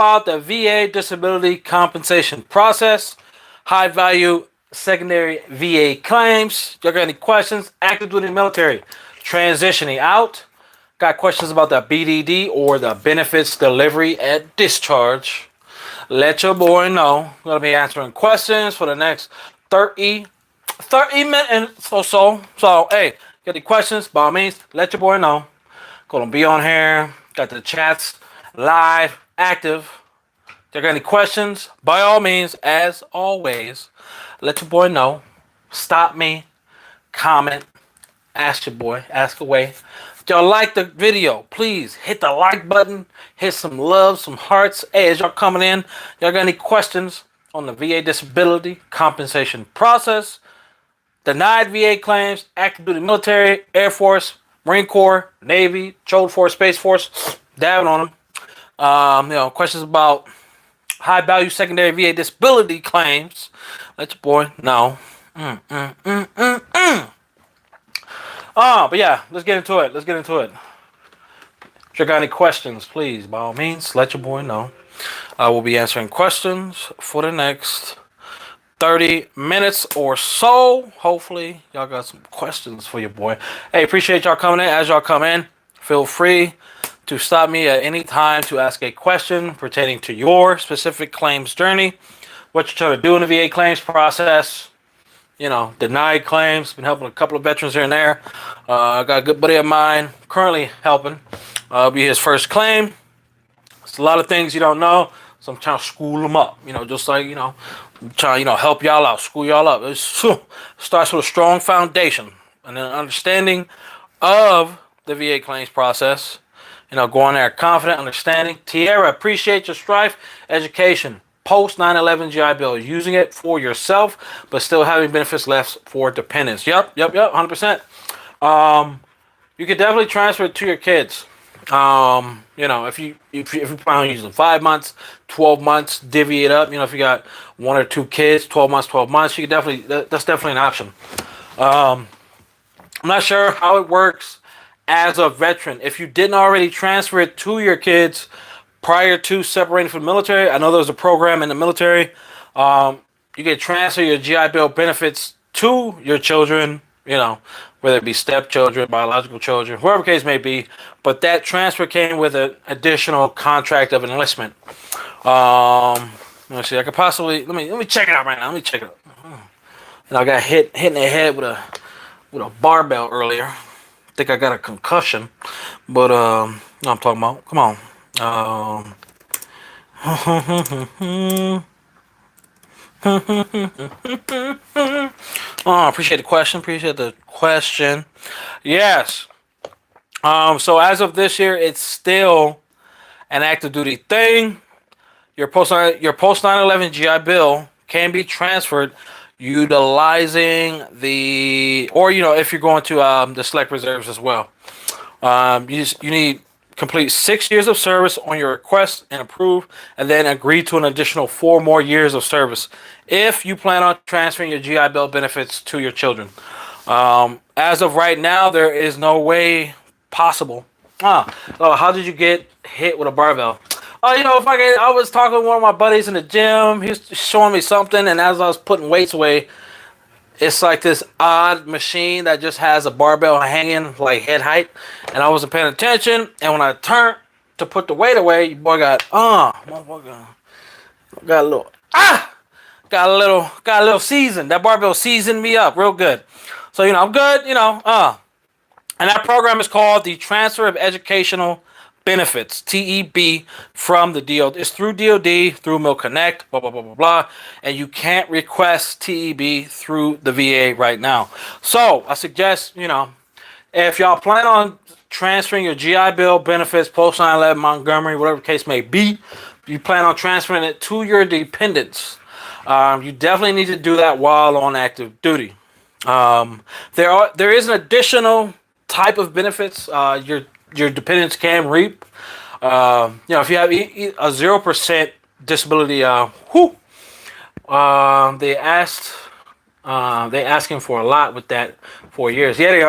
about the VA disability compensation process, high value secondary VA claims. You got any questions? Active duty military, transitioning out. Got questions about the BDD or the benefits delivery at discharge? Let your boy know. I'm going to be answering questions for the next 30 minutes or so. So, hey, get any questions? By all means, let your boy know. Gonna be on here. Got the chats live, active. If you got any questions, by all means, as always, let your boy know. Stop me, comment, ask your boy, ask away. If y'all like the video, please hit the like button, hit some love, some hearts. Hey, as y'all coming in, y'all got any questions on the VA disability compensation process? Denied VA claims, active duty military, Air Force, Marine Corps, Navy, Chosen Force, Space Force, dabbing on them. Questions about high value secondary VA disability claims. Let your boy know. But yeah, let's get into it. If you got any questions, please, by all means, let your boy know. I will be answering questions for the next 30 minutes or so. Hopefully, y'all got some questions for your boy. Hey, appreciate y'all coming in. As y'all come in, feel free to stop me at any time to ask a question pertaining to your specific claims journey, what you're trying to do in the VA claims process. Denied claims. Been helping a couple of veterans here and there. I got a good buddy of mine currently helping. Be his first claim. It's a lot of things you don't know, so I'm trying to school them up. Just like, trying to help y'all out, school y'all up. It starts with a strong foundation and an understanding of the VA claims process. Going there confident, understanding. Tierra, appreciate your strife, education. Post 9/11 GI Bill, using it for yourself, but still having benefits left for dependents. Yep, 100%. You could definitely transfer it to your kids. If you plan on using 5 months, 12 months, divvy it up. If you got 1 or 2 kids, 12 months, you could definitely, that's definitely an option. I'm not sure how it works as a veteran. If you didn't already transfer it to your kids prior to separating from the military, I know there's a program in the military. You can transfer your GI Bill benefits to your children, whether it be stepchildren, biological children, whoever the case may be. But that transfer came with an additional contract of enlistment. Let me see. I could possibly let me check it out right now. Let me check it out. And I got hit in the head with a barbell earlier. I think I got a concussion, but no, I'm talking about. Come on. Appreciate the question. Yes. So as of this year, it's still an active duty thing. Your post 9/11 GI Bill can be transferred utilizing if you're going to the select reserves as well. You need complete 6 years of service on your request and approve, and then agree to an additional 4 more years of service if you plan on transferring your GI Bill benefits to your children. As of right now, there is no way possible. How did you get hit with a barbell? I was talking to one of my buddies in the gym. He was showing me something, and as I was putting weights away, it's like this odd machine that just has a barbell hanging like head height, and I wasn't paying attention. And when I turned to put the weight away, your boy got a little seasoned. That barbell seasoned me up real good. So I'm good. And that program is called the Transfer of Educational Benefits, TEB, from the DOD. It's through DOD, through Milk Connect, blah, blah, blah, blah, blah. And you can't request TEB through the VA right now. So I suggest, if y'all plan on transferring your GI Bill benefits, post 9/11 Montgomery, whatever the case may be, you plan on transferring it to your dependents. You definitely need to do that while on active duty. There is an additional type of benefits your dependents can reap. If you have a 0% disability, they asking for a lot with that 4 years. Yeah, they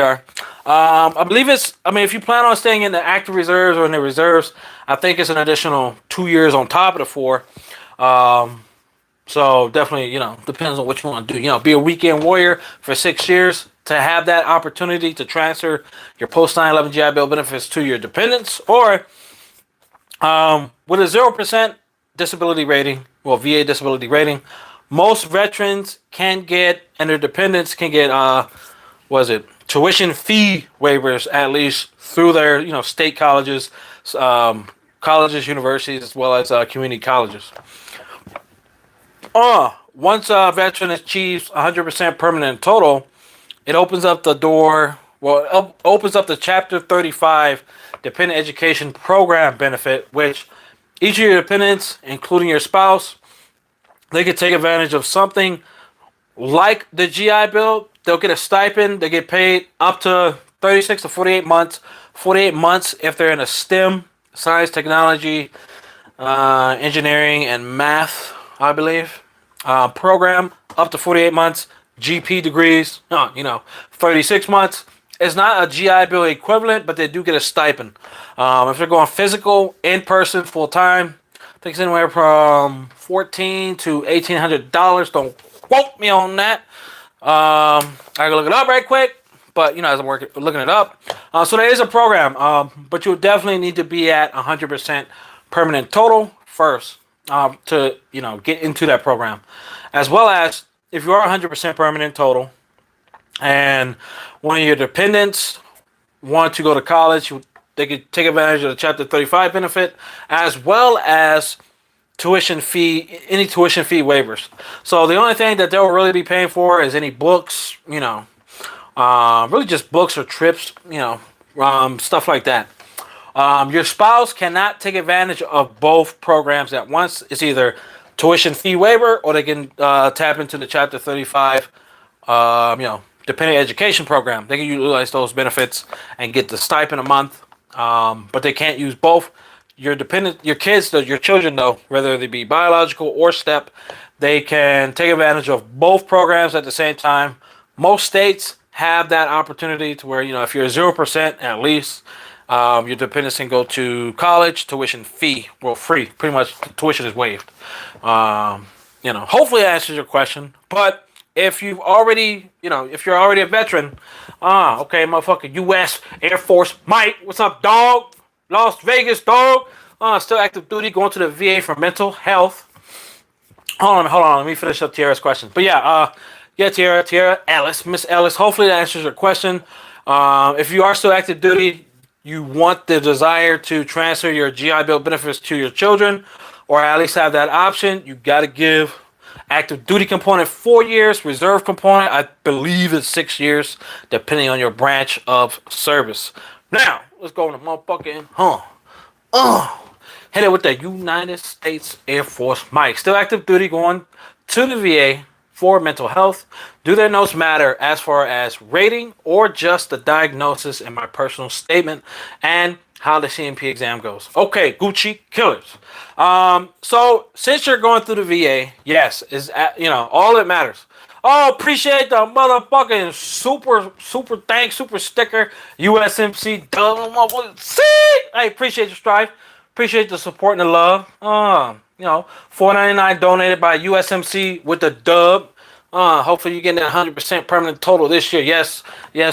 are. I believe if you plan on staying in the active reserves or in the reserves, I think it's an additional 2 years on top of the 4. So definitely, depends on what you want to do. Be a weekend warrior for 6 years to have that opportunity to transfer your post 9/11 GI Bill benefits to your dependents, or with a 0% disability rating, well, VA disability rating, most veterans can get, and their dependents can get, tuition fee waivers, at least through their, state colleges, universities, as well as community colleges. Once a veteran achieves 100% permanent total, it opens up the door. Well, it opens up the Chapter 35 Dependent Education Program benefit, which each of your dependents, including your spouse, they could take advantage of something like the GI Bill. They'll get a stipend. They get paid up to 36 to 48 months. 48 months if they're in a STEM, science, technology, engineering, and math, I believe, program. Up to 48 months. GP degrees, 36 months. It's not a GI Bill equivalent, but they do get a stipend. If they're going physical, in person, full time, I think it's anywhere from $1,400 to $1,800. Don't quote me on that. I can look it up right quick, but as I'm looking it up, so there is a program, but you definitely need to be at 100% permanent total first to get into that program, as well as if you are 100% permanent total, and one of your dependents want to go to college, they could take advantage of the Chapter 35 benefit, as well as any tuition fee waivers. So the only thing that they'll really be paying for is any books, really just books or trips, stuff like that. Your spouse cannot take advantage of both programs at once. It's either tuition fee waiver, or they can tap into the Chapter 35, dependent education program. They can utilize those benefits and get the stipend a month, but they can't use both. Your kids, your children, though, whether they be biological or STEP, they can take advantage of both programs at the same time. Most states have that opportunity to where, if you're 0% at least, your dependents can go to college, tuition fee, free. Pretty much tuition is waived. Hopefully that answers your question. But if you're already a veteran, okay, motherfucker, U.S. Air Force Mike, what's up, dog? Las Vegas, dog. Still active duty, going to the VA for mental health. Hold on. Let me finish up Tiara's question. But Tiara Ellis, Miss Ellis. Hopefully that answers your question. If you are still active duty, you want the desire to transfer your GI Bill benefits to your children, or at least have that option, you got to give active duty component 4 years, reserve component, I believe it's 6 years, depending on your branch of service. Now, let's go on the motherfucking, hit it with the United States Air Force Mike. Still active duty, going to the VA for mental health. Do their notes matter as far as rating, or just the diagnosis in my personal statement, and how the C&P exam goes? Okay, Gucci Killers. So since you're going through the VA, yes, all that matters. Oh, appreciate the motherfucking super thanks, super sticker, USMC dub. See, I appreciate your strive. Appreciate the support and the love. $4.99 donated by USMC with the dub. Hopefully you're getting that 100% permanent total this year. Yes,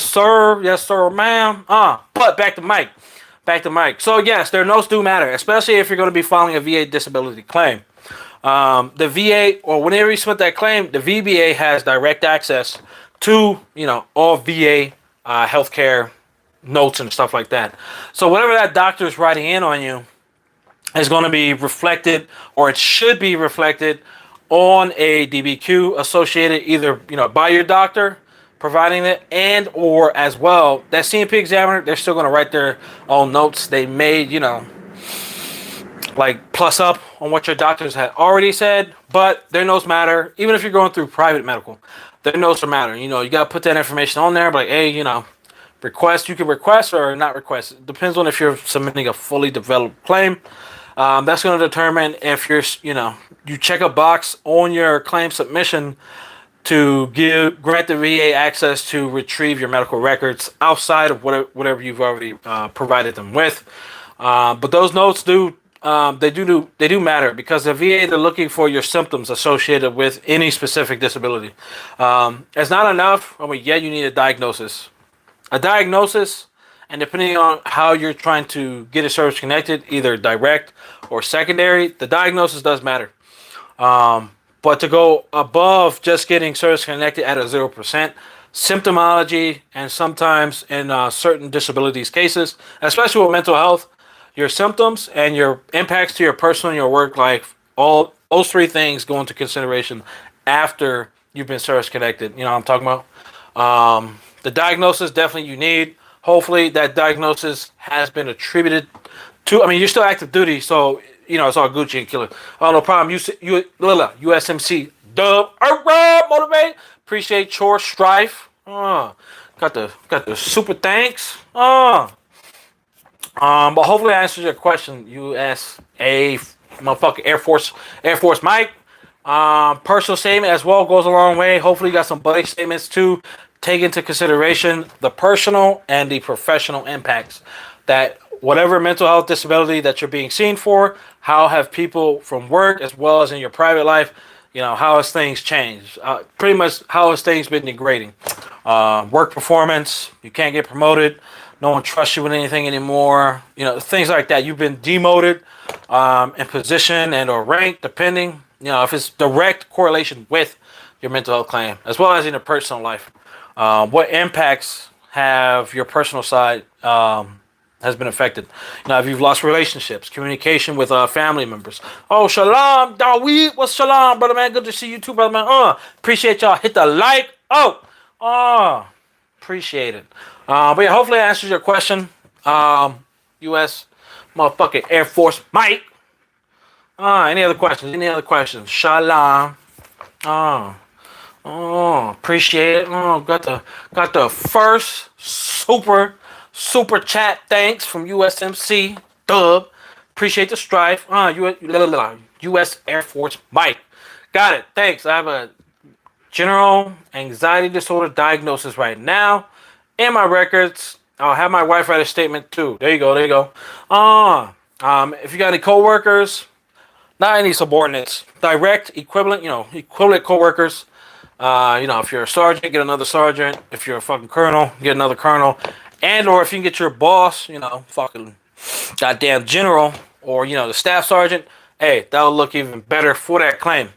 sir, ma'am. But back to Mike. So yes, their notes do matter, especially if you're going to be filing a VA disability claim. The VA, or whenever you submit that claim, the VBA has direct access to, all VA healthcare notes and stuff like that. So whatever that doctor is writing in on you is going to be reflected, or it should be reflected, on a DBQ associated either, by your doctor providing it, and or as well, that C&P examiner, they're still going to write their own notes. They may, like plus up on what your doctors had already said, but their notes matter. Even if you're going through private medical, their notes matter. You got to put that information on there, but like, hey, request, you can request or not request. It depends on if you're submitting a fully developed claim. That's going to determine if you're, you check a box on your claim submission to grant the VA access to retrieve your medical records outside of whatever you've already provided them with. But those notes they do matter because the VA, they're looking for your symptoms associated with any specific disability. It's not enough. I mean, yeah, you need a diagnosis. A diagnosis, and depending on how you're trying to get a service connected, either direct or secondary, the diagnosis does matter. But to go above just getting service connected at a 0%, symptomology, and sometimes in certain disabilities cases, especially with mental health, your symptoms and your impacts to your personal and your work life, all those three things go into consideration after you've been service connected. You know what I'm talking about? The diagnosis definitely you need. Hopefully that diagnosis has been attributed to. I mean, you're still active duty, so you know it's all Gucci and killer. Oh, no problem. USMC dub. Motivate. Appreciate your strife. Got the super thanks. But hopefully I answered your question. USA motherfucking Air Force Mike. Personal statement as well goes a long way. Hopefully you got some buddy statements too. Take into consideration the personal and the professional impacts that whatever mental health disability that you're being seen for, how have people from work as well as in your private life, you know, how has things changed? Pretty much how has things been degrading? Work performance, you can't get promoted, no one trusts you with anything anymore, you know, things like that. You've been demoted in position and or rank, depending, you know, if it's direct correlation with your mental health claim, as well as in your personal life. What impacts have your personal side has been affected? You know, if you've lost relationships, communication with family members. Oh, shalom, Dawid. What's shalom, brother man? Good to see you too, brother man. Appreciate y'all. Hit the like. Appreciate it. But yeah, hopefully I answered your question. U.S. motherfucking Air Force Mike. Any other questions? Any other questions? Shalom. Appreciate it. Got the first super chat. Thanks from USMC Dub. Appreciate the strife. U.S. Air Force Mike. Got it. Thanks. I have a general anxiety disorder diagnosis right now. In my records, I'll have my wife write a statement too. There you go. If you got any coworkers, not any subordinates, direct equivalent coworkers. If you're a sergeant, get another sergeant. If you're a fucking colonel, get another colonel. And or if you can get your boss, fucking goddamn general, or the staff sergeant, hey, that'll look even better for that claim.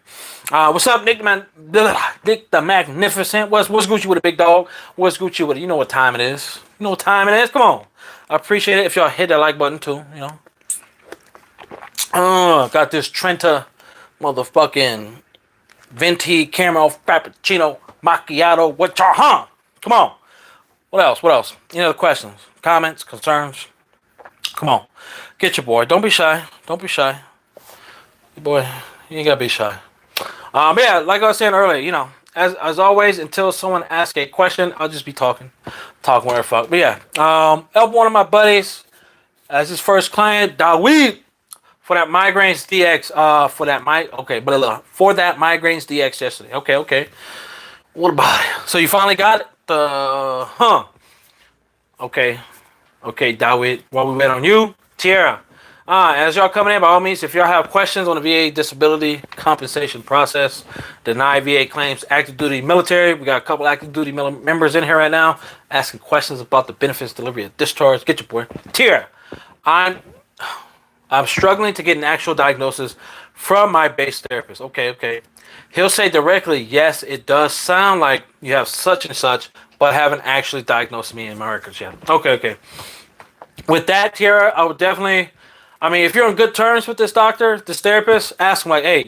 What's up, Nick the Magnificent? What's Gucci with a big dog? What's Gucci with it? You know what time it is. Come on. I appreciate it if y'all hit that like button too, Got this Trenta motherfucking venti caramel frappuccino macchiato. What y'all, Come on. What else? Any other questions? Comments? Concerns? Come on. Get your boy. Don't be shy. Your boy, you ain't gotta be shy. But yeah, like I was saying earlier, as always, until someone asks a question, I'll just be talking whatever fuck. But yeah, help one of my buddies as his first client, Dawid, for that Migraines DX. For that Migraines DX yesterday. Okay. What about it? So you finally got it? Okay, Dawid. While we wait on you, Tierra. As y'all coming in, by all means, if y'all have questions on the VA disability compensation process, deny VA claims, active duty military, we got a couple active duty members in here right now asking questions about the benefits, delivery of discharge. Get your boy. Tierra, I'm struggling to get an actual diagnosis from my base therapist. Okay. He'll say directly, yes, it does sound like you have such and such, but haven't actually diagnosed me in my records yet. Okay. With that, Tierra, I would definitely, if you're on good terms with this doctor, this therapist, ask him like, hey,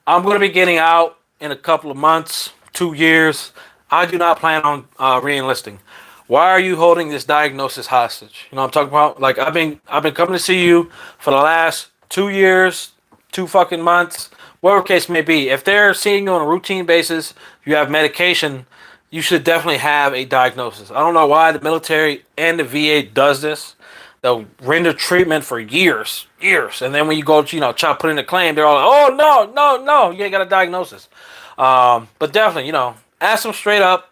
I'm going to be getting out in a couple of months, 2 years. I do not plan on re-enlisting. Why are you holding this diagnosis hostage? You know what I'm talking about? Like, I've been coming to see you for the last 2 years, 2 fucking months, whatever case may be. If they're seeing you on a routine basis, you have medication, you should definitely have a diagnosis. I don't know why the military and the VA does this. They'll render treatment for years. And then when you go to, try to put in a claim, they're all like, oh, no, you ain't got a diagnosis. But definitely, ask them straight up.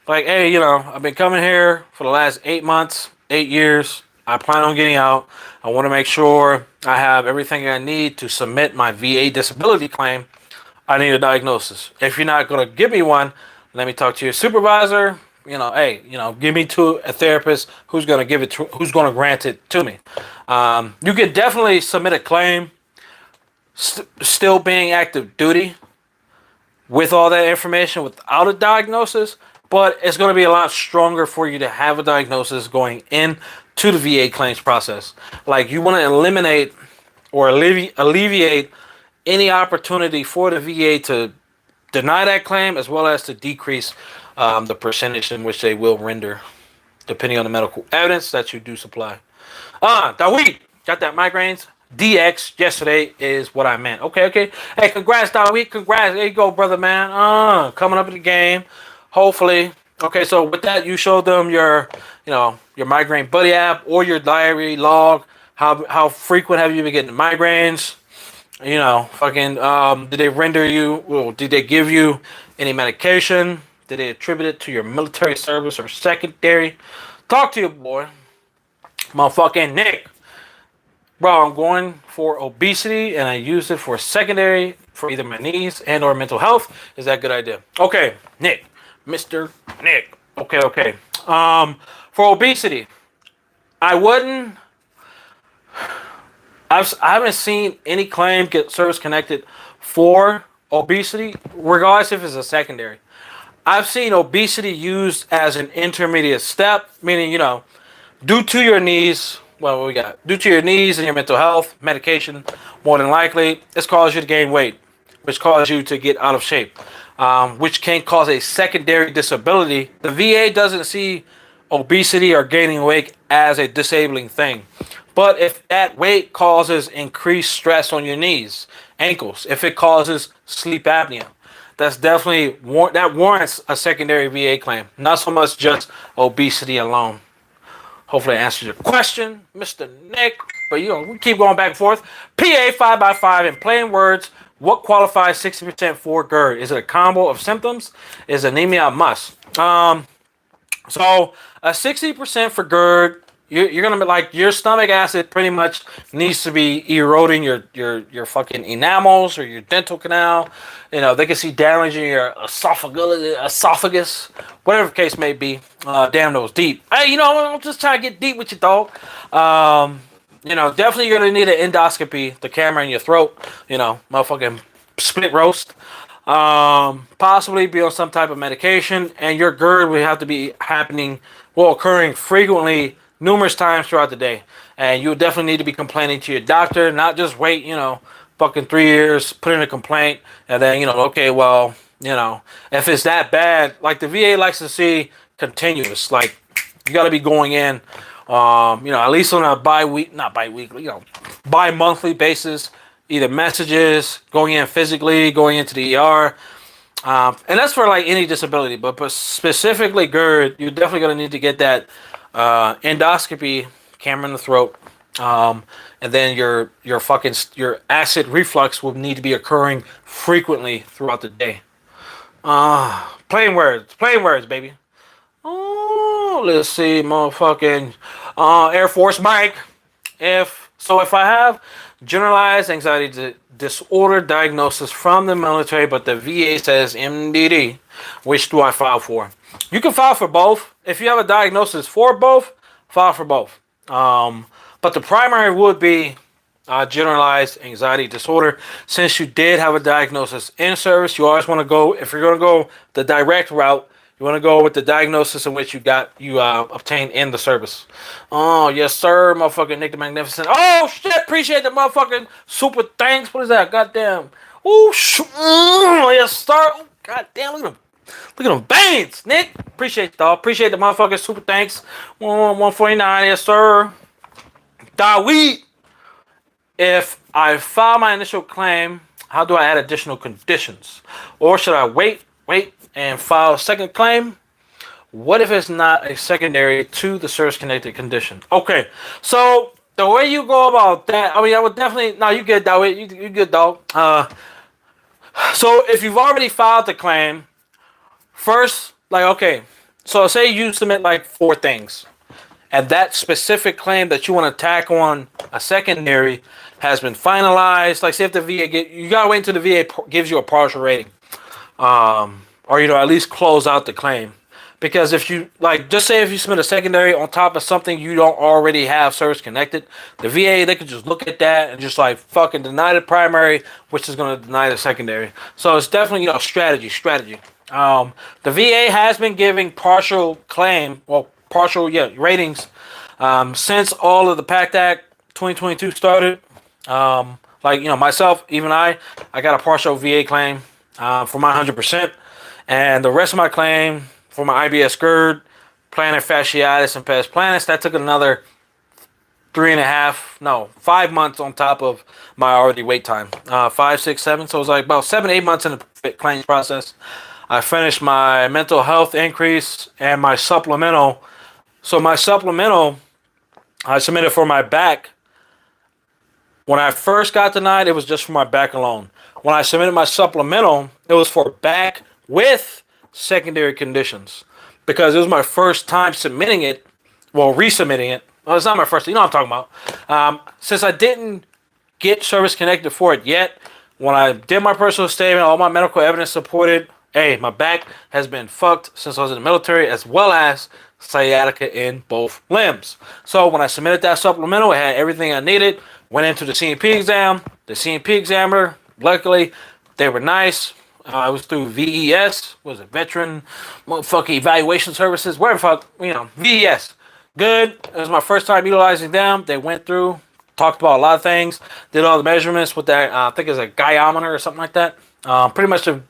Like, hey, I've been coming here for the last 8 months, 8 years. I plan on getting out. I want to make sure I have everything I need to submit my VA disability claim. I need a diagnosis. If you're not going to give me one, let me talk to your supervisor. Hey, give me to a therapist who's going to who's going to grant it to me. You could definitely submit a claim still being active duty with all that information without a diagnosis, but it's going to be a lot stronger for you to have a diagnosis going into the VA claims process. Like, you want to eliminate or alleviate any opportunity for the VA to deny that claim, as well as to decrease the percentage in which they will render, depending on the medical evidence that you do supply. Dawid, got that migraines? DX yesterday is what I meant. Okay. Hey, congrats, Dawid. Congrats. There you go, brother, man. Coming up in the game. Hopefully. Okay, so with that, you showed them your migraine buddy app or your diary log. How frequent have you been getting migraines? Did they render you, well, did they give you any medication? Did they attribute it to your military service or secondary? Talk to your boy. Motherfucking Nick. Bro, I'm going for obesity and I use it for secondary for either my knees and or mental health. Is that a good idea? Okay, Nick. Mr. Nick. Okay. For obesity, I haven't seen any claim get service connected for obesity, regardless if it's a secondary. I've seen obesity used as an intermediate step, meaning, due to your knees, due to your knees and your mental health, medication, more than likely, it's caused you to gain weight, which caused you to get out of shape, which can cause a secondary disability. The VA doesn't see obesity or gaining weight as a disabling thing. But if that weight causes increased stress on your knees, ankles, if it causes sleep apnea, that's definitely that warrants a secondary VA claim. Not so much just obesity alone. Hopefully I answered your question, Mr. Nick. But we keep going back and forth. PA 5x5 in plain words. What qualifies 60% for GERD? Is it a combo of symptoms? Is anemia a must? So a 60% for GERD. You're gonna be like, your stomach acid pretty much needs to be eroding your fucking enamels or your dental canal. They can see damage in your esophagus, whatever the case may be. Damn those deep. Hey, I'm just trying to get deep with you, dog. Definitely you're gonna need an endoscopy, the camera in your throat. Motherfucking split roast. Possibly be on some type of medication, and your GERD will have to be occurring frequently, numerous times throughout the day. And you definitely need to be complaining to your doctor, not just wait, fucking 3 years, put in a complaint, and then, if it's that bad, like the VA likes to see continuous, like you got to be going in, at least on a bi-monthly basis, either messages, going in physically, going into the ER. And that's for like any disability, but specifically GERD, you're definitely going to need to get that endoscopy, camera in the throat, and then your acid reflux will need to be occurring frequently throughout the day. Plain words, baby. Oh, let's see, motherfucking Air Force Mike. If I have generalized anxiety disorder diagnosis from the military, but the VA says MDD, which do I file for? You can file for both. If you have a diagnosis for both, file for both. But the primary would be generalized anxiety disorder. Since you did have a diagnosis in service, you always want to go, if you're going to go the direct route, you want to go with the diagnosis in which you obtained in the service. Oh, yes, sir, motherfucking Nick the Magnificent. Oh, shit, appreciate the motherfucking super thanks. What is that? Goddamn. Oh, yes, sir. Oh, goddamn, look at him. Look at them veins, Nick. Appreciate it, dog. Appreciate the motherfucking super thanks. 149, yes, sir. Dawid. If I file my initial claim, how do I add additional conditions? Or should I wait and file a second claim? What if it's not a secondary to the service-connected condition? Okay, so the way you go about that, I would definitely, no, you good, Dawid. You good, dog. So if you've already filed the claim, first, so say you submit like 4 things. and that specific claim that you want to tack on a secondary has been finalized, like say if the VA you gotta wait until the VA gives you a partial rating, or at least close out the claim. Because if you just say if you submit a secondary on top of something you don't already have service connected, the VA, they could just look at that and just fucking deny the primary, which is going to deny the secondary. So it's definitely strategy. The VA has been giving partial ratings since all of the PACT Act 2022 started. Myself, even I got a partial VA claim for my 100%, and the rest of my claim for my IBS GERD, plantar fasciitis, and pes planus, that took another 5 months on top of my already wait time. 5, 6, 7. So it was about 7, 8 months in the claims process. I finished my mental health increase and my supplemental. So my supplemental, I submitted for my back. When I first got denied, it was just for my back alone. When I submitted my supplemental, it was for back with secondary conditions, because it was my first time submitting it, resubmitting it. Well, it's not my first, what I'm talking about. Since I didn't get service connected for it yet, when I did my personal statement, all my medical evidence supported, my back has been fucked since I was in the military, as well as sciatica in both limbs. So when I submitted that supplemental, it had everything I needed, went into the C&P exam, the C&P examiner, luckily, they were nice. I was through VES, Veteran Motherfucking Evaluation Services, wherever fuck, VES. Good. It was my first time utilizing them. They went through, talked about a lot of things, did all the measurements with that, I think it's a gyometer or something like that. Pretty much it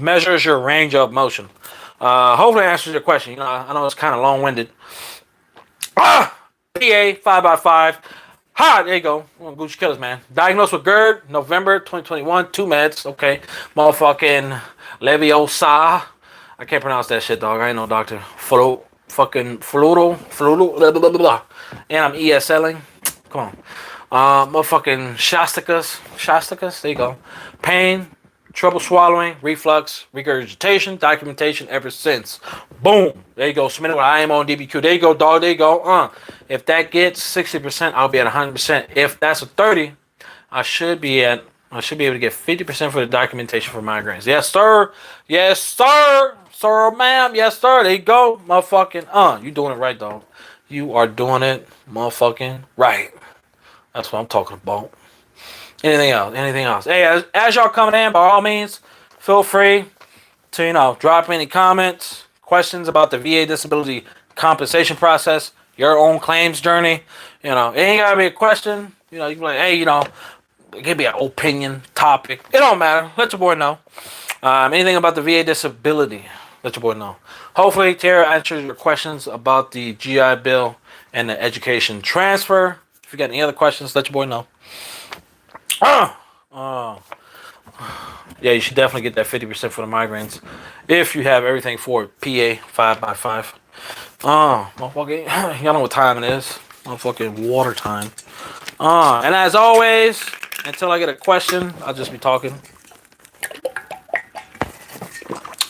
measures your range of motion. Hopefully it answers your question. I know it's kind of long-winded. PA 5x5. There you go. Gucci Killers, man. Diagnosed with GERD, November 2021. 2 meds. Okay. Motherfucking Leviosa. I can't pronounce that shit, dog. I ain't no doctor. Fluto. Blah, blah, blah, blah. And I'm ESLing. Come on. Motherfucking Shasticus. There you go. Pain, trouble swallowing, reflux, regurgitation, documentation ever since. Boom. There you go. Submitted with IMO and DBQ. There you go, dog. There you go. If that gets 60%, I'll be at 100%. If that's a 30, I should be able to get 50% for the documentation for migraines. Yes, sir. Yes, sir. Sir, ma'am. Yes, sir. There you go. Motherfucking, you doing it right, dog. You are doing it motherfucking right. That's what I'm talking about. Anything else? Hey, as y'all coming in, by all means, feel free to, drop any comments, questions about the VA disability compensation process, your own claims journey. It ain't gotta be a question. You can be like, hey, it could be an opinion, topic. It don't matter. Let your boy know. Anything about the VA disability, let your boy know. Hopefully, Tara answers your questions about the GI Bill and the education transfer. If you got any other questions, let your boy know. Yeah, you should definitely get that 50% for the migraines if you have everything for it. PA 5x5. Motherfucking, y'all know what time it is. Motherfucking water time. And as always, until I get a question, I'll just be talking.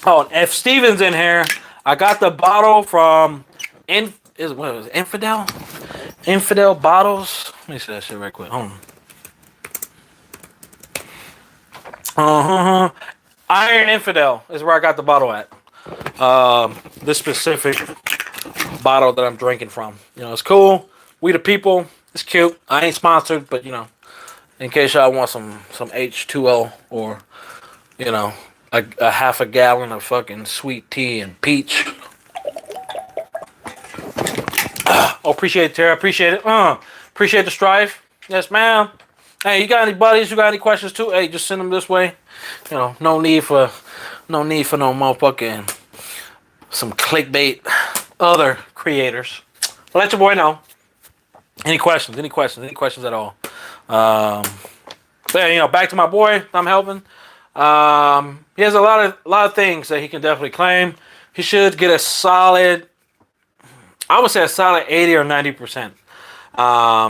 Oh, and if Steven's in here, I got the bottle from Infidel? Infidel bottles. Let me see that shit right quick. Iron Infidel is where I got the bottle at. This specific bottle that I'm drinking from. It's cool. We the people. It's cute. I ain't sponsored, but in case y'all want some H2O or a half a gallon of fucking sweet tea and peach. Appreciate it, Tara. Appreciate it. Appreciate the strife. Yes, ma'am. Hey, you got any buddies? You got any questions too? Hey, just send them this way. No need for no motherfucking some clickbait other creators. Let your boy know. Any questions at all. Back to my boy I'm helping. He has a lot of things that he can definitely claim. He should get a solid, I would say a solid 80 or 90%.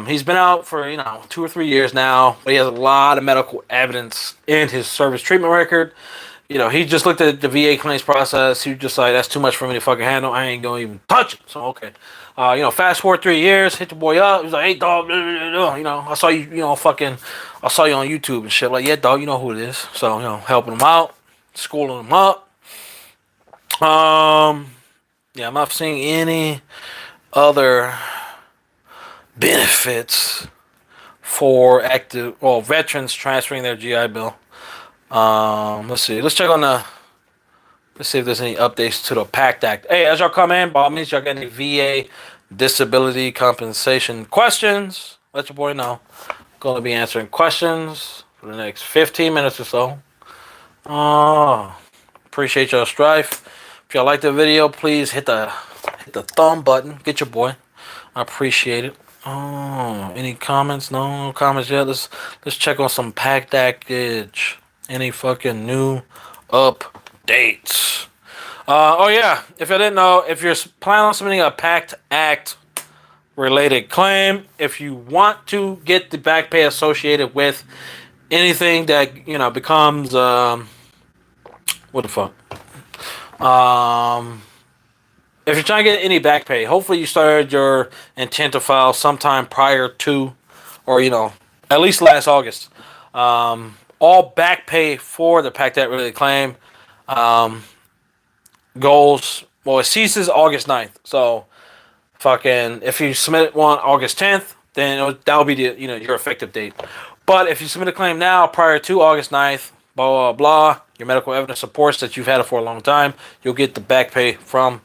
He's been out for 2 or 3 years now, but he has a lot of medical evidence in his service treatment record. he just looked at the VA claims process. He was just like, that's too much for me to fucking handle. I ain't gonna even touch it. So okay. Fast forward 3 years, hit your boy up. He's like, hey dog, I saw you, I saw you on YouTube and shit. Like, yeah, dog, you know who it is. So, helping him out, schooling him up. Yeah, I'm not seeing any other benefits for veterans transferring their GI Bill. Let's see. Let's check on let's see if there's any updates to the PACT Act. Hey, as y'all come in, by all means, y'all got any VA disability compensation questions, let your boy know. Going to be answering questions for the next 15 minutes or so. Appreciate y'all strife. If y'all like the video, please hit the thumb button. Get your boy. I appreciate it. Any comments? No comments yet. Let's check on some PACT Act-age. Any fucking new updates? Yeah. If I didn't know, if you're planning on submitting a PACT Act related claim, if you want to get the back pay associated with anything that becomes what the fuck? If you're trying to get any back pay, hopefully you started your intent to file sometime prior to, or at least last August. All back pay for the PACT Act related claim it ceases August 9th. So fucking, if you submit one August 10th, then that'll be your effective date. But if you submit a claim now prior to August 9th, blah, blah, blah, your medical evidence supports that you've had it for a long time, you'll get the back pay from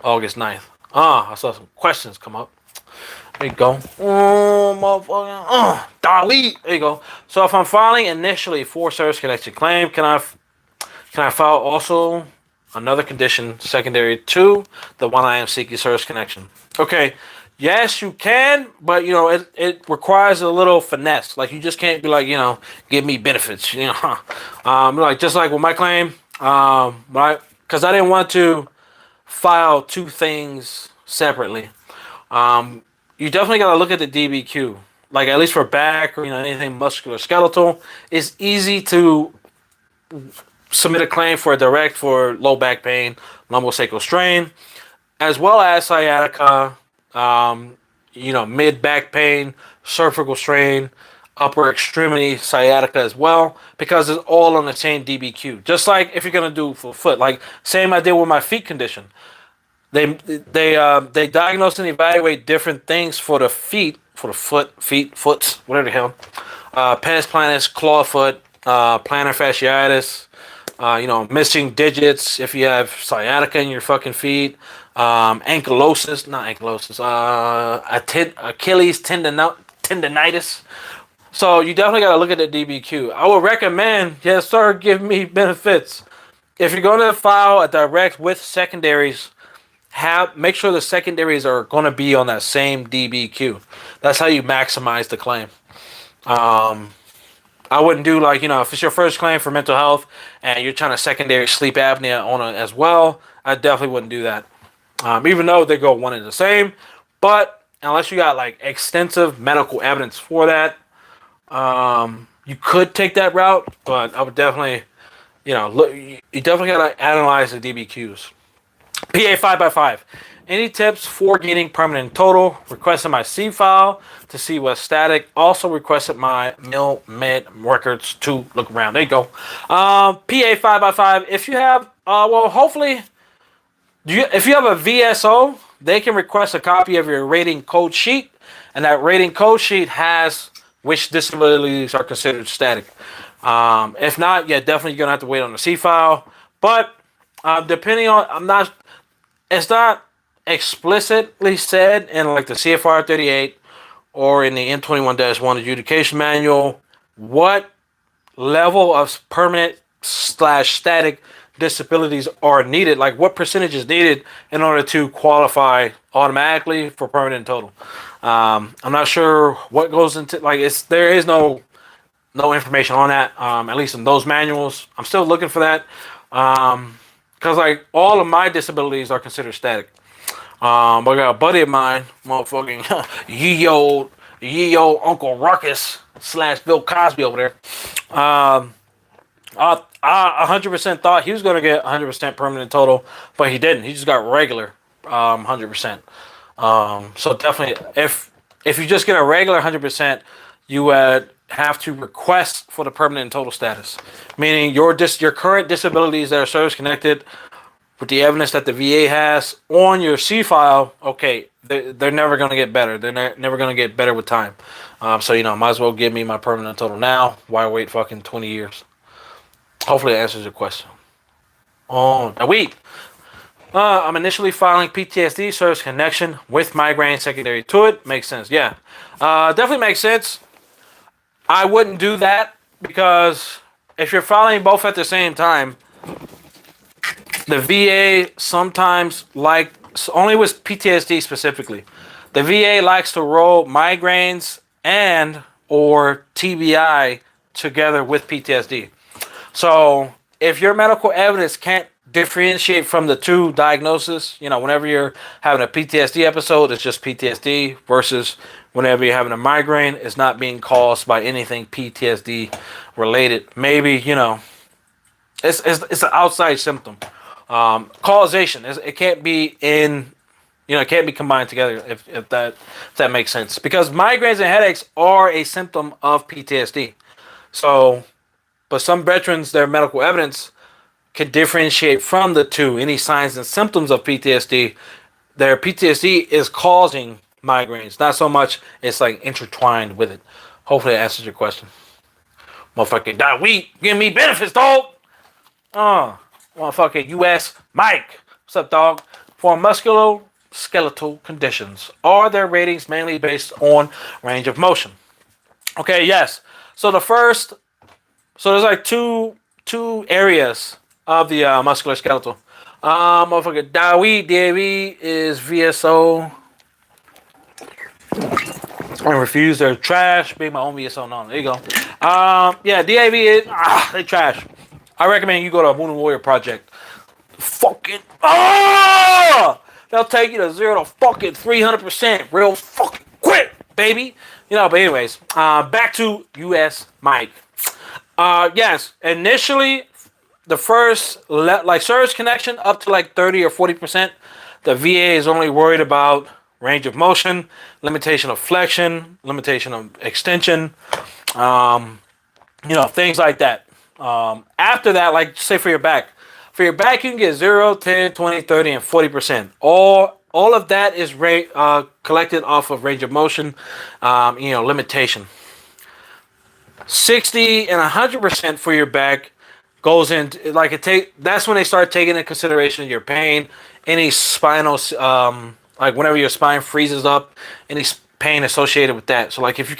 August 9th. I saw some questions come up. There you go. Motherfucker. Dolly. There you go. So if I'm filing initially for service connection claim, can I file also another condition secondary to the one I am seeking service connection? Okay. Yes, you can, but it requires a little finesse. Like, you just can't be like, give me benefits. Like, just like with my claim, right? Because I didn't want to file two things separately. You definitely got to look at the DBQ. Like, at least for back or anything musculoskeletal, it's easy to submit a claim for low back pain, lumbosacral strain, as well as sciatica, mid back pain, cervical strain, upper extremity sciatica as well, because it's all on the same DBQ. Just like if you're gonna do for foot, like same I did with my feet condition. They diagnose and evaluate different things for the feet, foots, whatever the hell. Pes planus, claw foot, plantar fasciitis, missing digits if you have sciatica in your fucking feet, Achilles tendonitis. So you definitely got to look at the DBQ. I would recommend, yes sir, give me benefits. If you're going to file a direct with secondaries, make sure the secondaries are going to be on that same DBQ. That's how you maximize the claim. I wouldn't do if it's your first claim for mental health and you're trying to secondary sleep apnea on it as well, I definitely wouldn't do that. Even though they go one and the same, but unless you got extensive medical evidence for that, you could take that route. But I would definitely, look. You definitely got to analyze the DBQs. PA 5x5. Any tips for getting permanent total? Requested my C file to see what's static. Also requested my mil med records to look around. There you go. PA 5x5. If you have, hopefully, if you have a VSO, they can request a copy of your rating code sheet, and that rating code sheet has which disabilities are considered static. If not, yeah, definitely you're gonna have to wait on the C file. But depending on, it's not explicitly said in the CFR 38 or in the M21-1 adjudication manual what level of permanent / static disabilities are needed, like what percentage is needed in order to qualify automatically for permanent total. I'm not sure what goes into there is no information on that, at least in those manuals. I'm still looking for that, because all of my disabilities are considered static. I got a buddy of mine, motherfucking ye Uncle Ruckus / Bill Cosby over there. I 100% thought he was going to get 100% permanent total, but he didn't. He just got regular 100%. So definitely, if you just get a regular 100%, you would have to request for the permanent and total status, meaning your current disabilities that are service connected with the evidence that the VA has on your C file. Okay, they're never going to get better. They're never going to get better with time. So might as well give me my permanent total now. Why wait fucking 20 years? Hopefully that answers your question. Oh, now wait. I'm initially filing PTSD service connection with migraine secondary to it. Makes sense. Yeah. Definitely makes sense. I wouldn't do that because if you're filing both at the same time, the VA sometimes only with PTSD specifically, the VA likes to roll migraines and or TBI together with PTSD. So if your medical evidence can't differentiate from the two diagnoses, whenever you're having a PTSD episode, it's just PTSD versus whenever you're having a migraine, it's not being caused by anything PTSD related. Maybe, it's an outside symptom. Causation, it can't be it can't be combined together if that makes sense. Because migraines and headaches are a symptom of PTSD. So, but some veterans, their medical evidence can differentiate from the two. Any signs and symptoms of PTSD, their PTSD is causing migraines. Not so much it's like intertwined with it. Hopefully that answers your question. Motherfucking die weed, give me benefits, dog. Motherfucking US Mike. What's up, dog? For musculoskeletal conditions, are their ratings mainly based on range of motion? Okay, yes. So there's like two areas of the musculoskeletal. Motherfucker, DAV is VSO. I refuse their trash. Be my own VSO. No, there you go. Yeah, DAV is they trash. I recommend you go to a Moon Warrior Project. Fucking they'll take you to 0 to fucking 300% real fucking quick, baby. But anyways, back to US Mike. Yes, initially the first service connection up to like 30 or 40%, the VA is only worried about range of motion, limitation of flexion, limitation of extension, things like that. After that, like say for your back you can get 0, 10, 20, 30, and 40%. All of that is collected off of range of motion, limitation. 60 and 100% for your back goes into that's when they start taking into consideration your pain, any spinal like whenever your spine freezes up, any pain associated with that. So like if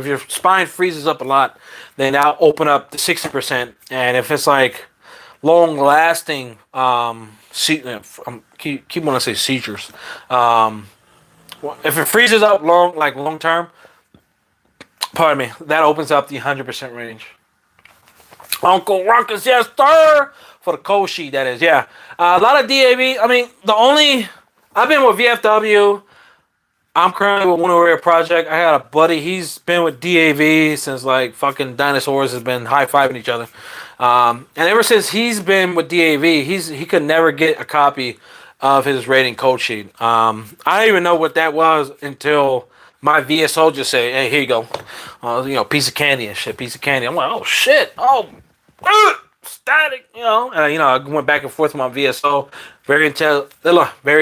your spine freezes up a lot, then I'll open up to 60%. And if it's like long lasting keep wanting to say seizures, if it freezes up long term, pardon me, that opens up the 100% range. Uncle Ruckus, yes sir, for the cold sheet, that is. Yeah, a lot of DAV. I mean, I've been with VFW. I'm currently with One Warrior Project. I got a buddy. He's been with DAV since like fucking dinosaurs has been high-fiving each other. And ever since he's been with DAV, he could never get a copy of his rating code sheet. I didn't even know what that was until my VSO just said, "Hey, here you go, piece of candy and shit, piece of candy." I'm like, "Oh shit, static," And I went back and forth with my VSO. Very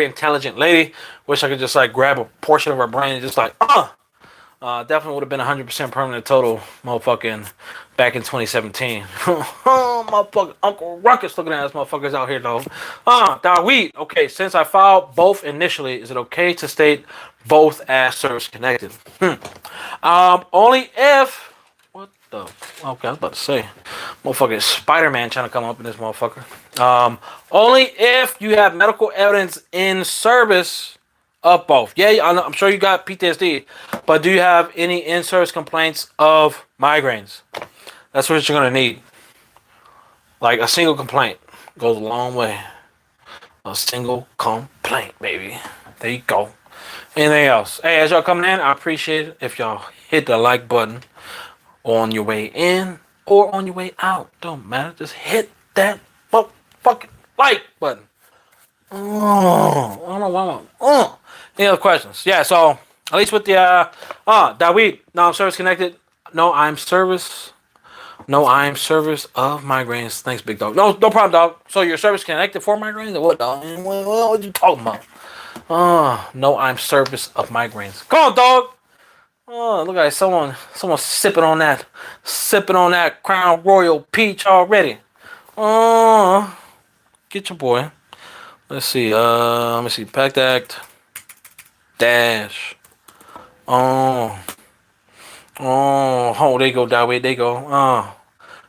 intelligent lady. Wish I could just like grab a portion of her brain and just like, definitely would have been 100% permanent total, motherfucking, back in 2017. Motherfucker, Uncle Ruckus looking at us motherfuckers out here though. Dawid. Okay, since I filed both initially, is it okay to state both as service connected? Only if. What the? Okay, I was about to say, motherfucking Spider-Man trying to come up in this motherfucker. Only if you have medical evidence in service of both. Yeah, I'm sure you got PTSD, but do you have any in-service complaints of migraines? That's what you're gonna need. Like a single complaint goes a long way. A single complaint, baby. There you go. Anything else? Hey, as y'all coming in, I appreciate it if y'all hit the like button on your way in or on your way out. Don't matter. Just hit that fucking like button. Oh, I don't know why. Any other questions? Yeah, so at least with the Dawid, no, I'm service connected. No, I'm service. No, I'm service of migraines. Thanks, big dog. No problem, dog. So your service connected for migraines or what, dog? What you talking about? No, I'm service of migraines. Come on, dog. Oh, look at someone sipping on that Crown Royal Peach already. Oh, get your boy. Let's see. Let me see. Pact Act Dash. Oh, there you go, Dawid. There you go.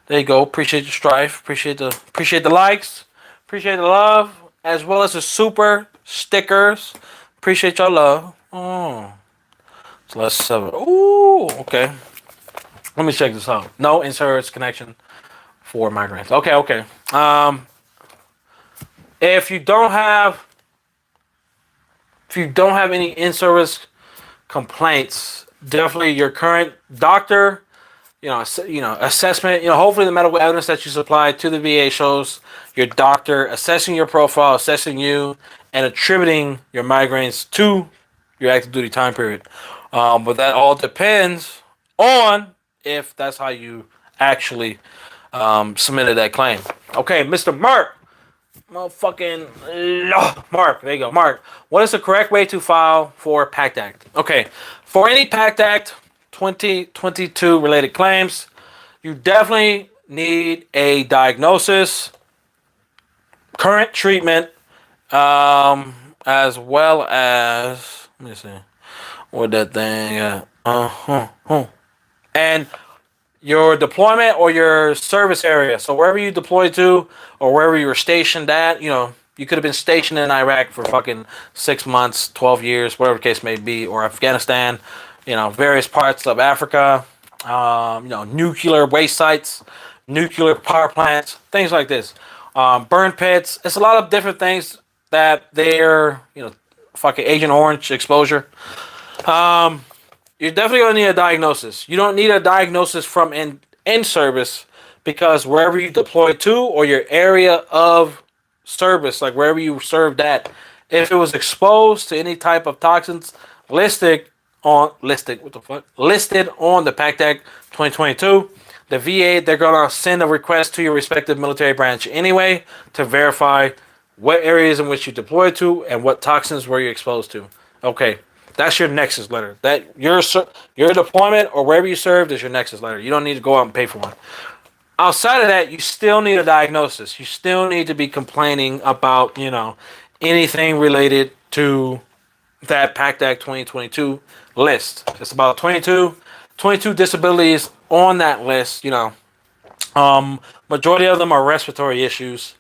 There you go. Appreciate the strife. Appreciate the likes. Appreciate the love, as well as the super stickers. Appreciate your love. Oh, so let's seven. Ooh, okay. Let me check this out. No insurance connection for migraines. Okay. If you don't have any in-service complaints, definitely your current doctor, assessment, hopefully the medical evidence that you supply to the VA shows your doctor assessing your profile, assessing you, and attributing your migraines to your active duty time period. But that all depends on if that's how you actually submitted that claim. Okay, Mr. Mark. Motherfucking Mark. There you go. Mark, what is the correct way to file for PACT Act? Okay, for any PACT Act 2022 related claims, you definitely need a diagnosis, current treatment, as well as, let me see, what that thing, and your deployment or your service area. So wherever you deployed to or wherever you were stationed at, you could have been stationed in Iraq for fucking 6 months, 12 years, whatever the case may be, or Afghanistan, various parts of Africa, nuclear waste sites, nuclear power plants, things like this. Burn pits. It's a lot of different things that they're, fucking Agent Orange exposure. You're definitely going to need a diagnosis. You don't need a diagnosis from in service, because wherever you deploy to or your area of service, like wherever you served at, if it was exposed to any type of toxins listed on the PACT Act 2022, the VA, they're going to send a request to your respective military branch anyway to verify what areas in which you deployed to and what toxins were you exposed to. Okay. That's your nexus letter. That your deployment or wherever you served is your nexus letter. You don't need to go out and pay for one. Outside of that, you still need a diagnosis. You still need to be complaining about, anything related to that PACT Act 2022 list. It's about 22 disabilities on that list. Majority of them are respiratory issues.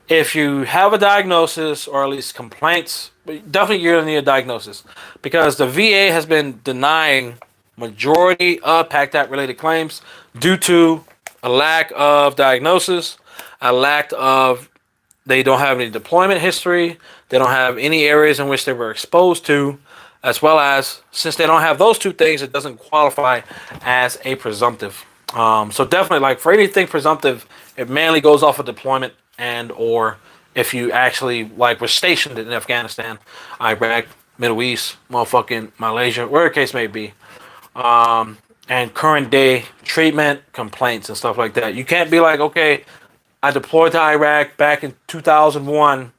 If you have a diagnosis or at least complaints, definitely you're going to need a diagnosis, because the VA has been denying majority of PACT Act related claims due to a lack of diagnosis, they don't have any deployment history, they don't have any areas in which they were exposed to, as well as, since they don't have those two things, it doesn't qualify as a presumptive. So definitely, like for anything presumptive, it mainly goes off of deployment and or if you actually were stationed in Afghanistan, Iraq, Middle East, motherfucking Malaysia, wherever the case may be. And current day treatment, complaints and stuff like that. You can't be like, okay, I deployed to Iraq back in 2001,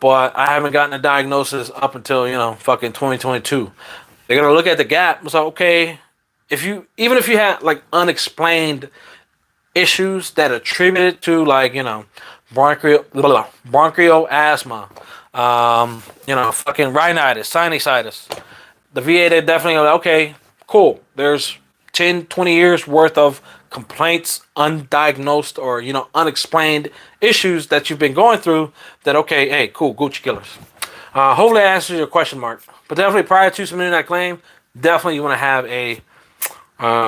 but I haven't gotten a diagnosis up until, fucking 2022. They're going to look at the gap. It's like, okay, even if you had unexplained issues that attributed to bronchial asthma, fucking rhinitis, sinusitis. The VA, they definitely go, okay, cool. There's 10, 20 years worth of complaints, undiagnosed or, unexplained issues that you've been going through that, okay, hey, cool, Gucci killers. Hopefully that answers your question, Mark. But definitely prior to submitting that claim, definitely you want to have a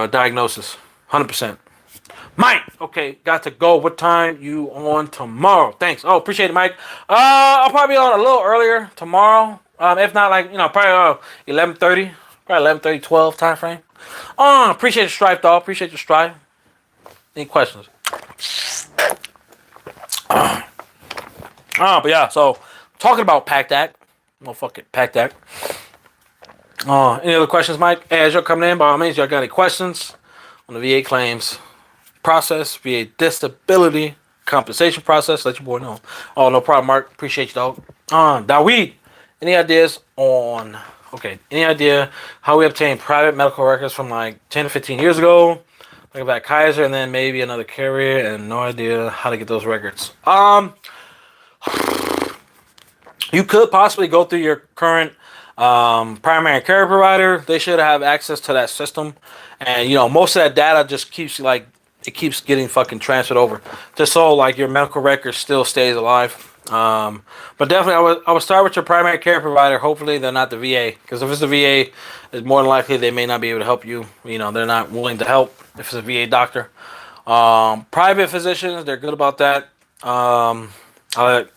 diagnosis, 100%. Mike, okay, got to go. What time you on tomorrow? Thanks. Oh, appreciate it, Mike. I'll probably be on a little earlier tomorrow. If not, probably 11:30, 12 time frame. Appreciate the stripe, dog. Appreciate the stripe. Any questions? But yeah, so talking about PACT Act. Well, fuck it, PACT Act. Any other questions, Mike? Hey, as you're coming in, by all means, y'all got any questions on the VA claims process, VA disability compensation process? Let your boy know. Oh, no problem, Mark. Appreciate you, dog. Daweed, any ideas on, any idea how we obtain private medical records from like 10 to 15 years ago? Like about Kaiser and then maybe another carrier, and no idea how to get those records. You could possibly go through your current primary care provider. They should have access to that system, and most of that data just keeps getting fucking transferred over, just so like your medical record still stays alive. But definitely, I would start with your primary care provider. Hopefully, they're not the VA, because if it's the VA, it's more than likely they may not be able to help you. They're not willing to help if it's a VA doctor. Private physicians, they're good about that.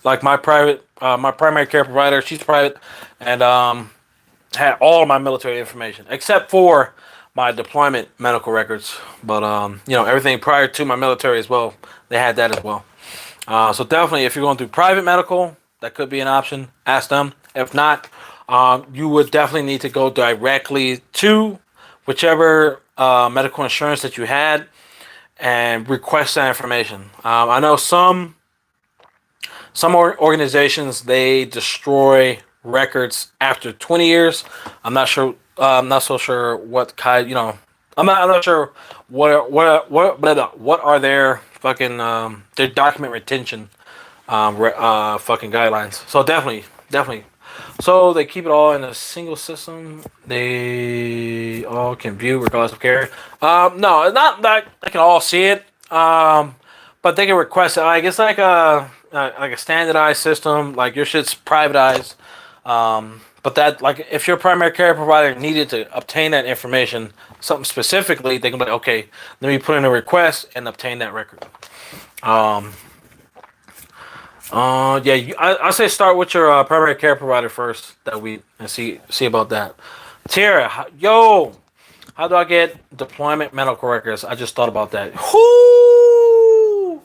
Like my primary care provider, she's private, and had all of my military information except for my deployment medical records. But everything prior to my military as well, they had that as well. So definitely, if you're going through private medical, that could be an option. Ask them. If not, you would definitely need to go directly to whichever medical insurance that you had and request that information. I know some organizations, they destroy records after 20 years. I'm not sure. I'm not so sure what kind. I'm not sure what are their fucking their document retention fucking guidelines. So definitely. So they keep it all in a single system. They all can view regardless of carrier. No, it's not that they can all see it. But they can request it. Like it's like a standardized system. Like your shit's privatized. But that, like, if your primary care provider needed to obtain that information, something specifically, they can be like, okay, let me put in a request and obtain that record. I say start with your primary care provider first. And see about that. Tara, how do I get deployment medical records? I just thought about that. Ooh,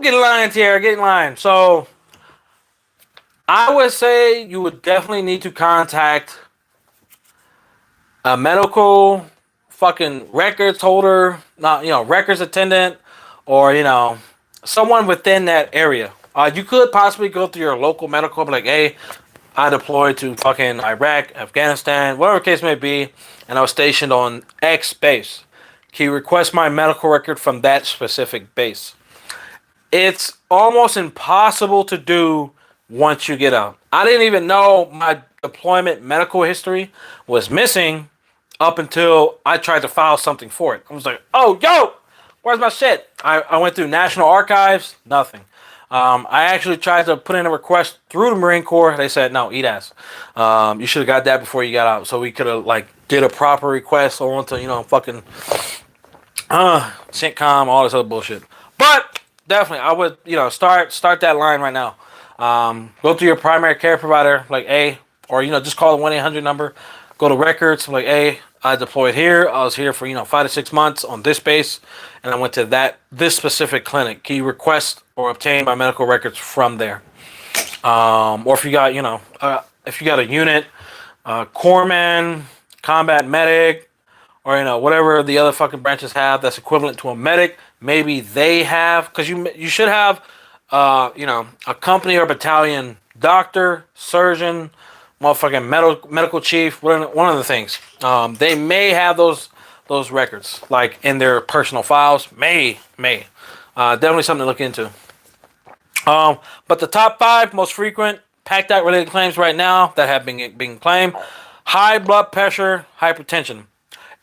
get in line, Tara, get in line. So I would say you would definitely need to contact a medical fucking records holder, not records attendant, or someone within that area. You could possibly go through your local medical, be like, hey, I deployed to fucking Iraq, Afghanistan, whatever the case may be, and I was stationed on X base. Can you request my medical record from that specific base? It's almost impossible to do once you get out. I didn't even know my deployment medical history was missing up until I tried to file something for it. I was like, oh, yo, where's my shit? I went through National Archives, nothing. I actually tried to put in a request through the Marine Corps. They said, no, eat ass. You should have got that before you got out. So we could have, did a proper request or onto, fucking CENTCOM, all this other bullshit. But definitely, I would, start that line right now. Go to your primary care provider, like, hey, or, just call the 1-800 number. Go to records, like, hey, I deployed here. I was here for, 5 to 6 months on this base, and I went to this specific clinic. Can you request or obtain my medical records from there? Or if you got, if you got a unit, corpsman, combat medic, or, whatever the other fucking branches have that's equivalent to a medic, maybe they have, because you should have, a company or battalion doctor, surgeon, motherfucking medical chief, one of the things. They may have those records, like, in their personal files. May. Definitely something to look into. But the top 5 most frequent PACT Act related claims right now that have been claimed: high blood pressure, hypertension,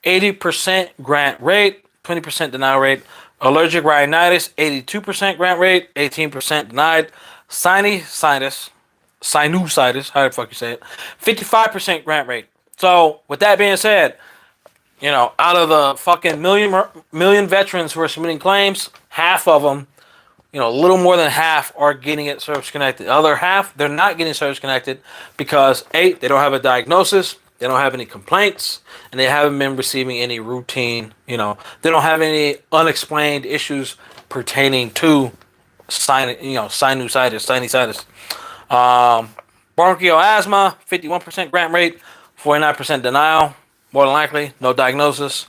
80% grant rate, 20% denial rate. Allergic rhinitis, 82% grant rate, 18% denied. Sinusitis, how the fuck you say it, 55% grant rate. So, with that being said, out of the fucking million veterans who are submitting claims, half of them, a little more than half are getting it service connected. The other half, they're not getting service connected because A, they don't have a diagnosis, They don't have any complaints, and they haven't been receiving any routine, they don't have any unexplained issues pertaining to sinusitis. Bronchial asthma, 51% grant rate, 49% denial. More than likely, no diagnosis.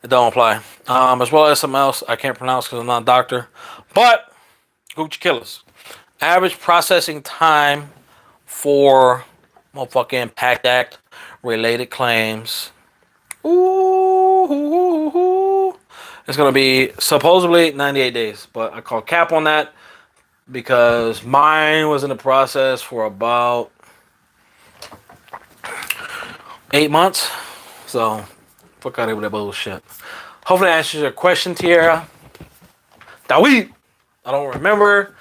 It don't apply. As well as something else I can't pronounce because I'm not a doctor. But Gucci killers. Average processing time for motherfucking PACT Act related claims. Ooh. It's gonna be supposedly 98 days, but I call cap on that because mine was in the process for about 8 months. So fuck out of here with that bullshit. Hopefully that answers your question, Tierra. Dawid! I don't remember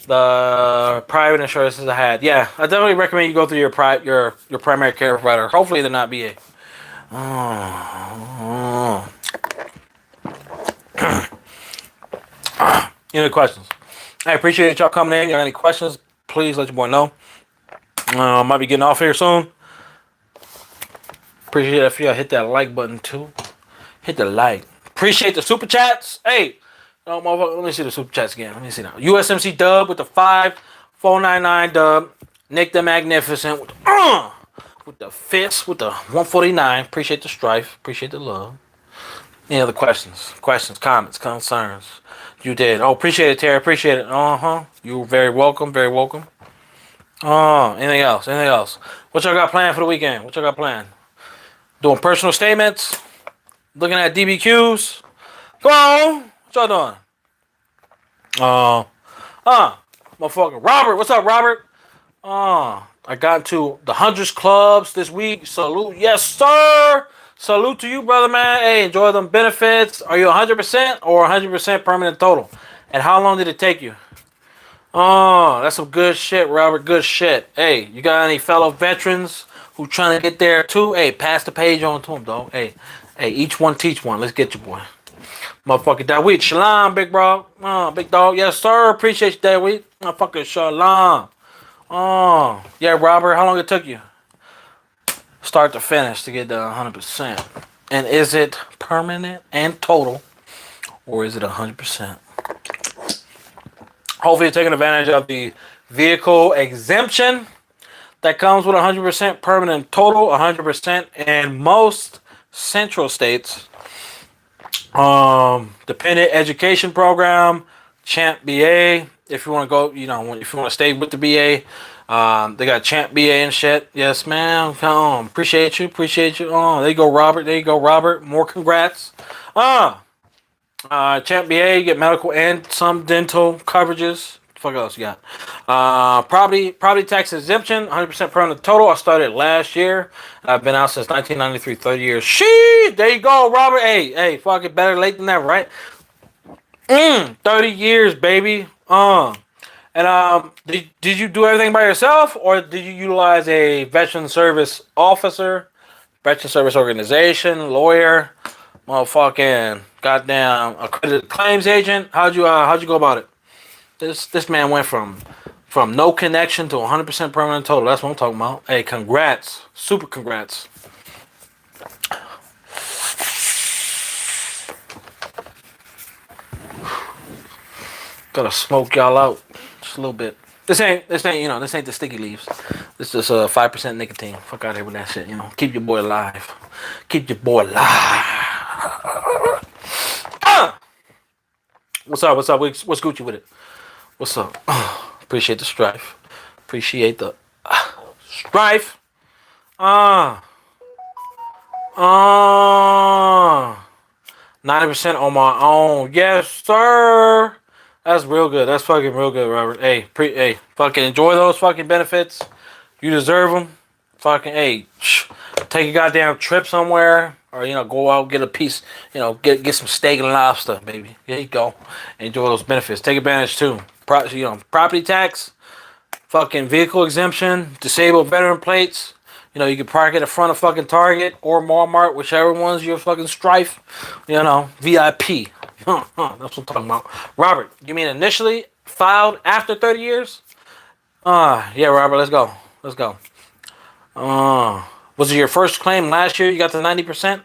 the private insurances I had. Yeah, I definitely recommend you go through your primary care provider. Hopefully they're not VA. Any questions? I appreciate y'all coming in. You got any questions? Please let your boy know. Might be getting off here soon. Appreciate it if y'all hit that like button too. Hit the like. Appreciate the super chats. Hey, let me see the super chats again. Let me see now. USMC Dub with the 5499 Dub. Nick the Magnificent with the fist with the 149. Appreciate the strife. Appreciate the love. Any other questions? Comments, concerns? You did. Oh, appreciate it, Terry. Appreciate it. You're very welcome. Very welcome. Anything else? What y'all got planned for the weekend? What y'all got planned? Doing personal statements? Looking at DBQs? Come on. What y'all doing? Motherfucker. Robert. What's up, Robert? I got into the hundreds clubs this week. Salute. Yes, sir. Salute to you, brother, man. Hey, enjoy them benefits. Are you 100% or 100% permanent total? And how long did it take you? Oh, that's some good shit, Robert. Good shit. Hey, you got any fellow veterans who trying to get there too? Hey, pass the page on to them, dog. Hey, each one teach one. Let's get you, boy. Motherfucker, Dawid. Shalom, big bro. Big dog. Yes, sir. Appreciate you, Dawid. Motherfucker, shalom. Yeah, Robert. How long it took you? Start to finish to get to 100%. And is it permanent and total, or is it 100%? Hopefully you're taking advantage of the vehicle exemption that comes with 100% permanent total, 100% in most central states. Dependent education program, Champ BA. If you want to go, if you want to stay with the BA, they got Champ BA and shit. Yes, ma'am. Appreciate you. There you go, Robert. More congrats. Champ BA, you get medical and some dental coverages. What else you got? Property tax exemption, 100% permanent total. I started last year. I've been out since 1993, 30 years. Sheesh! There you go, Robert. Hey, fuck it, better late than never, right? 30 years, baby. And did you do everything by yourself, or did you utilize a veteran service officer, veteran service organization, lawyer, motherfucking goddamn accredited claims agent? How'd you go about it? This man went from no connection to 100% permanent total. That's what I'm talking about. Hey, congrats, super congrats. Gotta smoke y'all out just a little bit. This ain't the sticky leaves. This is 5% nicotine. Fuck out of here with that shit. Keep your boy alive. What's up? What's Gucci with it? What's up? Appreciate the strife. 90% on my own. Yes, sir. That's real good. That's fucking real good, Robert. Hey, fucking enjoy those fucking benefits. You deserve them. Fucking, take a goddamn trip somewhere. Or, go out, get a piece, get some steak and lobster, baby. There you go. Enjoy those benefits. Take advantage, too. Property tax, fucking vehicle exemption, disabled veteran plates. You can park at the front of fucking Target or Walmart, whichever one's your fucking strife. VIP. That's what I'm talking about. Robert, you mean initially filed after 30 years? Yeah, Robert, let's go. Was it your first claim last year? You got the 90%,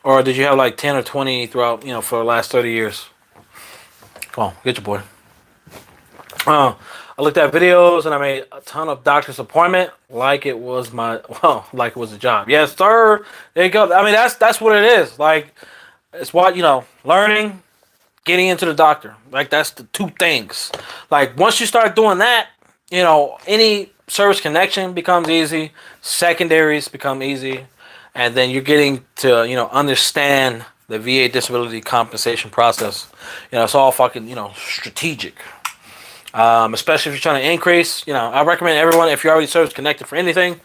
or did you have like 10 or 20 throughout? For the last 30 years. Come on, get your boy. I looked at videos and I made a ton of doctor's appointment like it was like it was a job. Yes, sir. There you go. I mean, that's what it is. Like, it's what learning, getting into the doctor. Like, that's the two things. Like, once you start doing that, any service connection becomes easy, secondaries become easy, and then you're getting to understand the VA disability compensation process. It's all fucking strategic. Especially if you're trying to increase, I recommend everyone, if you're already service connected for anything,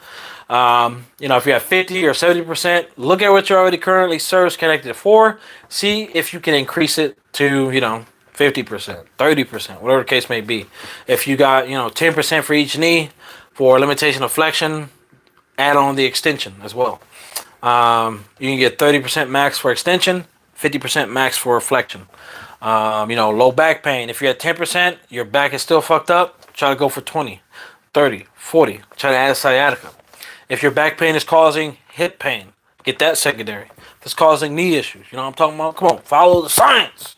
if you have 50 or 70%, look at what you're already currently service connected for. See if you can increase it to 50%, 30%, whatever the case may be. If you got 10% for each knee for limitation of flexion, add on the extension as well. You can get 30% max for extension, 50% max for flexion. Low back pain. If you're at 10%, your back is still fucked up, try to go for 20, 30, 40. Try to add a sciatica. If your back pain is causing hip pain, get that secondary. If it's causing knee issues, what I'm talking about? Come on, follow the science.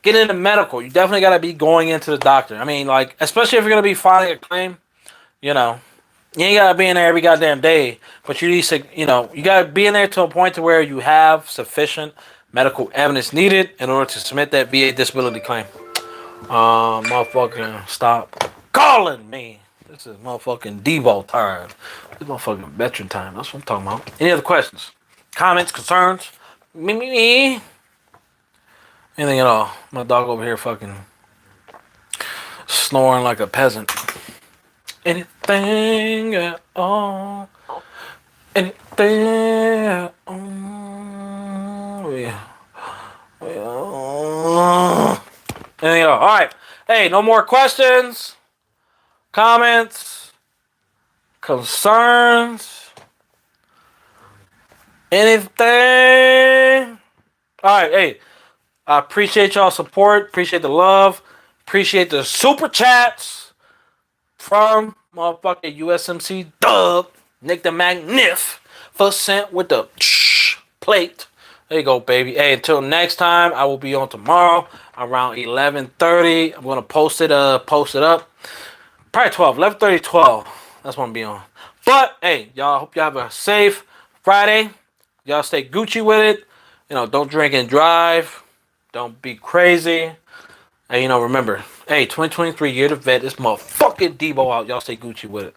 Get into medical. You definitely got to be going into the doctor. I mean, like, especially if you're going to be filing a claim, you ain't got to be in there every goddamn day, but you need to, you got to be in there to a point to where you have sufficient medical evidence needed in order to submit that VA disability claim. Motherfucking stop calling me. This is motherfucking Devo time. This motherfucking veteran time. That's what I'm talking about. Any other questions? Comments? Concerns? Me. Anything at all? My dog over here fucking snoring like a peasant. Anything at all? Anything at all? Yeah. Anything at all? All right. Hey, no more questions, comments, concerns, anything. All right. Hey, I appreciate y'all's support. Appreciate the love. Appreciate the super chats from motherfucking USMC Dub, Nick the Magnificent with the plate. There you go, baby. Hey, until next time, I will be on tomorrow around 11:30. I'm gonna post it up. Probably 12. 11:30, 12. That's what I'm be on. But hey, y'all, hope y'all have a safe Friday. Y'all stay Gucci with it. Don't drink and drive. Don't be crazy. And remember, hey, 2023 year to vet. This motherfucking Debo out. Y'all stay Gucci with it.